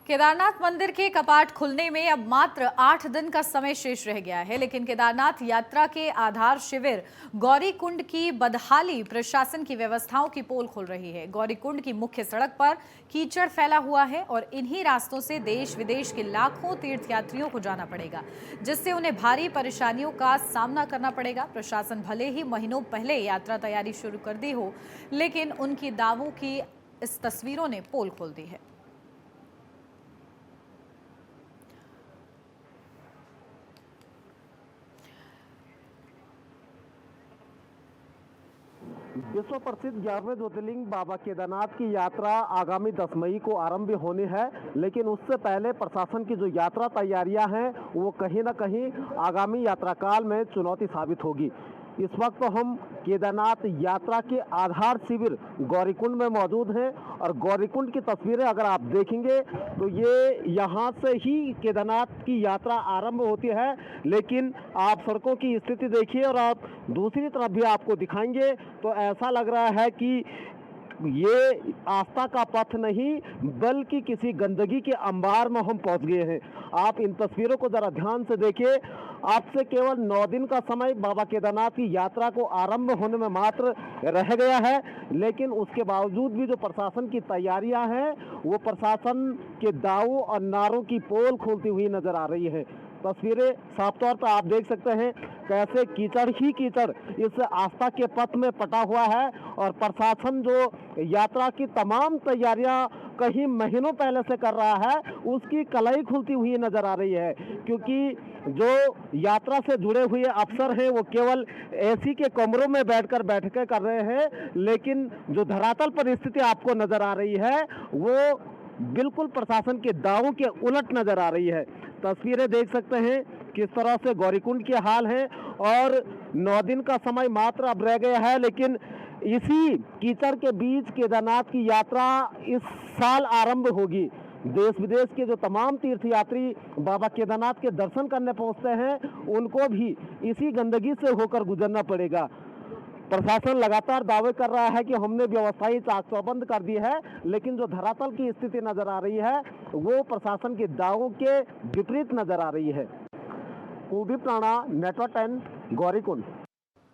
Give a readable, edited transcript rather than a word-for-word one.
केदारनाथ मंदिर के कपाट खुलने में अब मात्र 8 दिन का समय शेष रह गया है, लेकिन केदारनाथ यात्रा के आधार शिविर गौरीकुंड की बदहाली प्रशासन की व्यवस्थाओं की पोल खोल रही है। गौरीकुंड की मुख्य सड़क पर कीचड़ फैला हुआ है और इन्हीं रास्तों से देश विदेश के लाखों तीर्थयात्रियों को जाना पड़ेगा, जिससे उन्हें भारी परेशानियों का सामना करना पड़ेगा। प्रशासन भले ही महीनों पहले यात्रा तैयारी शुरू कर दी हो, लेकिन उनकी दावों की इस तस्वीरों ने पोल खोल दी है। विश्व प्रसिद्ध 11वें ज्योतिर्लिंग बाबा केदारनाथ की यात्रा आगामी 10 मई को आरंभ होनी है, लेकिन उससे पहले प्रशासन की जो यात्रा तैयारियां हैं वो कहीं ना कहीं आगामी यात्रा काल में चुनौती साबित होगी। इस वक्त हम केदारनाथ यात्रा के आधार शिविर गौरीकुंड में मौजूद हैं और गौरीकुंड की तस्वीरें अगर आप देखेंगे तो ये यहाँ से ही केदारनाथ की यात्रा आरंभ होती है, लेकिन आप सड़कों की स्थिति देखिए और आप दूसरी तरफ भी आपको दिखाएंगे तो ऐसा लग रहा है कि ये आस्था का पथ नहीं बल्कि किसी गंदगी के अंबार में हम पहुंच गए हैं। आप इन तस्वीरों को जरा ध्यान से देखिए। आपसे केवल 9 दिन का समय बाबा केदारनाथ की यात्रा को आरंभ होने में मात्र रह गया है, लेकिन उसके बावजूद भी जो प्रशासन की तैयारियां हैं वो प्रशासन के दावों और नारों की पोल खोलती हुई नजर आ रही है। तस्वीरें साफ तौर पर आप देख सकते हैं कैसे कीचड़ ही कीचड़ इस आस्था के पथ में पटा हुआ है और प्रशासन जो यात्रा की तमाम तैयारियां कहीं महीनों पहले से कर रहा है उसकी कलाई खुलती हुई नजर आ रही है, क्योंकि जो यात्रा से जुड़े हुए अफसर हैं वो केवल एसी के कमरों में बैठकर बैठकें कर रहे हैं, लेकिन जो धरातल पर स्थिति आपको नजर आ रही है वो बिल्कुल प्रशासन के दावों के उलट नजर आ रही है। तस्वीरें देख सकते हैं किस तरह से गौरीकुंड के हाल है और 9 दिन का समय मात्र अब रह गया है, लेकिन इसी कीचड़ के बीच केदारनाथ की यात्रा इस साल आरंभ होगी। देश विदेश के जो तमाम तीर्थयात्री बाबा केदारनाथ के दर्शन करने पहुंचते हैं उनको भी इसी गंदगी से होकर गुजरना पड़ेगा। प्रशासन लगातार दावे कर रहा है कि हमने व्यवस्थाएं चाक चौबंद कर दी है, लेकिन जो धरातल की स्थिति नजर आ रही है वो प्रशासन के दावों के विपरीत नजर आ रही है। कुलदीप राणा, नेटवर्क 10, गौरीकुंड।